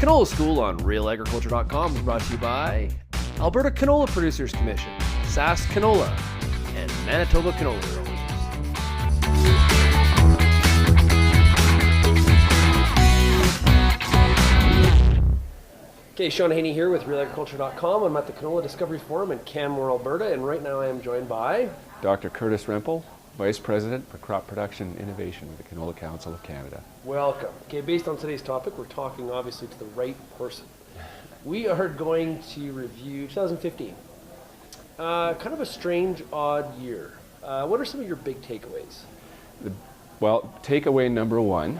Canola School on realagriculture.com is brought to you by Alberta Canola Producers Commission, Sask Canola, and Manitoba Canola Growers. Okay, Sean Haney here with realagriculture.com. I'm at the Canola Discovery Forum in Canmore, Alberta, and right now I am joined by Dr. Curtis Rempel, Vice President for Crop Production Innovation with the Canola Council of Canada. Welcome. Okay, based on today's topic, we're talking obviously to the right person. We are going to review 2015. Kind of a strange, odd year. What are some of your big takeaways? Well, takeaway number one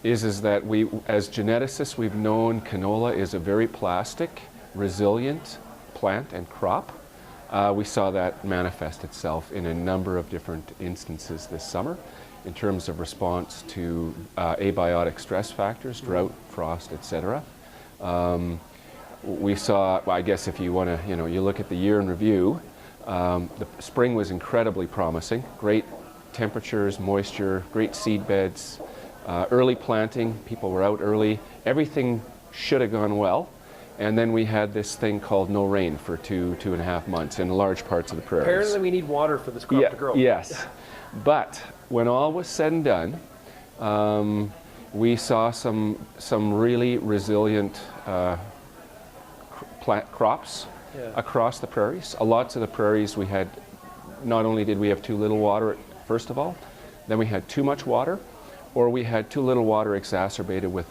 is that we, as geneticists, we've known canola is a very plastic, resilient plant and crop. We saw that manifest itself in a number of different instances this summer in terms of response to abiotic stress factors, drought, frost, etc. We saw, well, I guess if you want to, you look at the year in review, the spring was incredibly promising. Great temperatures, moisture, great seed beds, early planting, people were out early. Everything should have gone well. And then we had this thing called no rain for two and a half months in large parts of the prairies. Apparently we need water for this crop to grow. Yes. But when all was said and done, we saw some really resilient crops across the prairies. Lots of the prairies we had, not only did we have too little water, first of all, then we had too much water, or we had too little water exacerbated with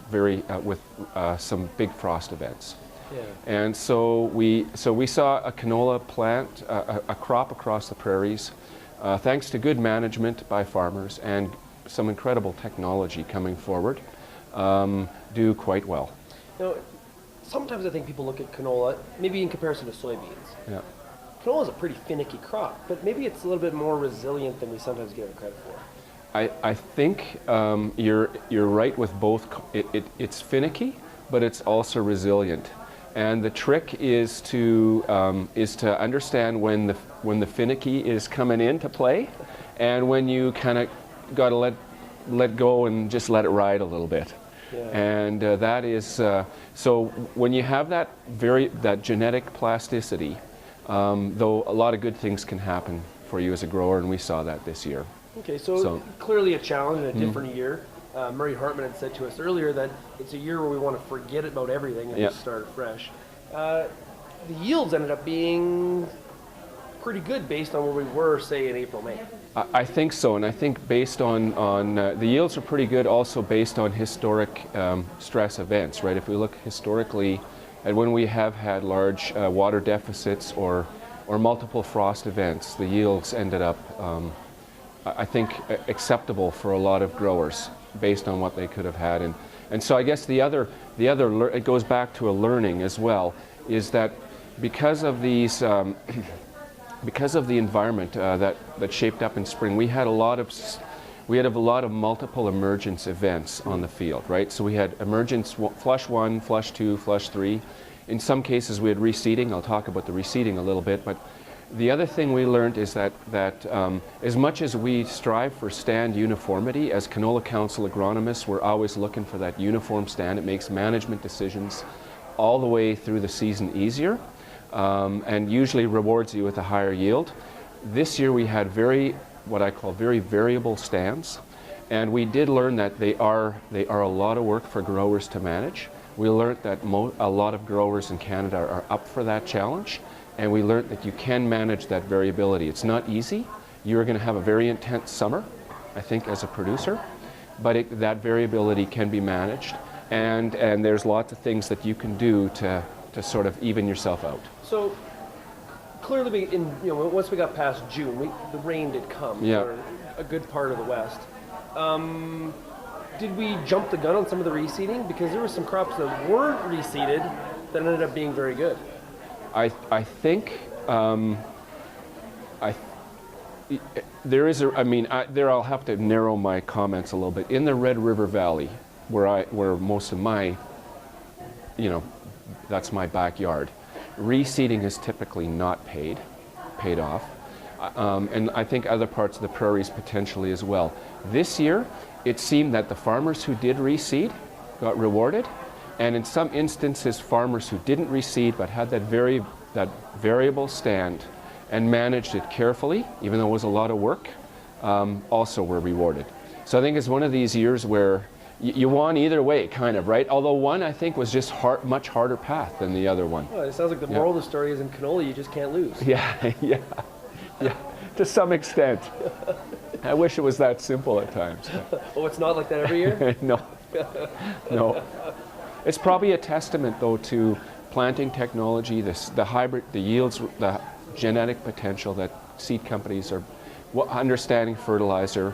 some big frost events. Yeah. And so we saw a canola plant, a crop across the prairies, thanks to good management by farmers and some incredible technology coming forward, do quite well. Now, sometimes I think people look at canola, maybe in comparison to soybeans. Yeah. Canola is a pretty finicky crop, but maybe it's a little bit more resilient than we sometimes give it credit for. I think you're right with both. It's finicky, but it's also resilient. And the trick is to understand when the finicky is coming into play, and when you kind of got to let go and just let it ride a little bit. Yeah. And that is so when you have that genetic plasticity, though a lot of good things can happen for you as a grower, and we saw that this year. Okay, so clearly a challenge in a different year. Murray Hartman had said to us earlier that it's a year where we want to forget about everything and just start fresh. The yields ended up being pretty good based on where we were, say, in April, May. I think so, and I think based on the yields are pretty good also based on historic stress events, right? If we look historically at when we have had large water deficits or multiple frost events, the yields ended up I think acceptable for a lot of growers based on what they could have had. And so I guess the other it goes back to a learning as well, is that because of these because of the environment that shaped up in spring, we had a lot of multiple emergence events on the field, right? So we had emergence flush 1, flush 2, flush 3. In some cases we had reseeding. I'll talk about the reseeding a little bit, but the other thing we learned is that as much as we strive for stand uniformity, as Canola Council agronomists, we're always looking for that uniform stand. It makes management decisions all the way through the season easier, and usually rewards you with a higher yield. This year we had what I call very variable stands, and we did learn that they are a lot of work for growers to manage. We learned that a lot of growers in Canada are up for that challenge. And we learned that you can manage that variability. It's not easy. You're going to have a very intense summer, I think, as a producer, but that variability can be managed, and there's lots of things that you can do to sort of even yourself out. So clearly, once we got past June, the rain did come for a good part of the West. Did we jump the gun on some of the reseeding? Because there were some crops that weren't reseeded that ended up being very good. I think there is there I'll have to narrow my comments a little bit. In the Red River Valley, where most of my, that's my backyard, reseeding is typically not paid off, and I think other parts of the prairies potentially as well. This year, it seemed that the farmers who did reseed got rewarded, And in some instances, farmers who didn't reseed but had that variable stand and managed it carefully, even though it was a lot of work, also were rewarded. So I think it's one of these years where you won either way, kind of, right? Although one, I think, was just much harder path than the other one. Well, it sounds like the moral of the story is in canola, you just can't lose. Yeah, yeah, yeah, to some extent. I wish it was that simple at times. Oh, it's not like that every year? No, no. It's probably a testament, though, to planting technology, the hybrid, the yields, the genetic potential that seed companies are understanding fertilizer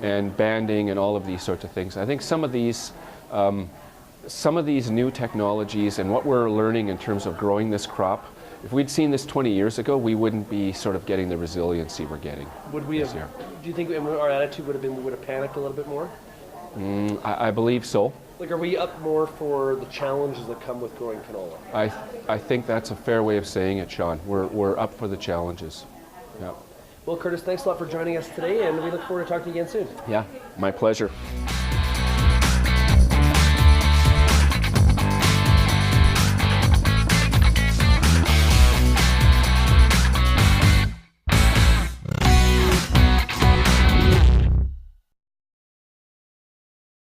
and banding and all of these sorts of things. I think some of these new technologies and what we're learning in terms of growing this crop, if we'd seen this 20 years ago, we wouldn't be sort of getting the resiliency we're getting. Would we have? Year. Do you think our attitude would have panicked a little bit more? I believe so. Like, are we up more for the challenges that come with growing canola? I think that's a fair way of saying it, Sean. We're up for the challenges. Yeah. Well, Curtis, thanks a lot for joining us today, and we look forward to talking to you again soon. Yeah, my pleasure.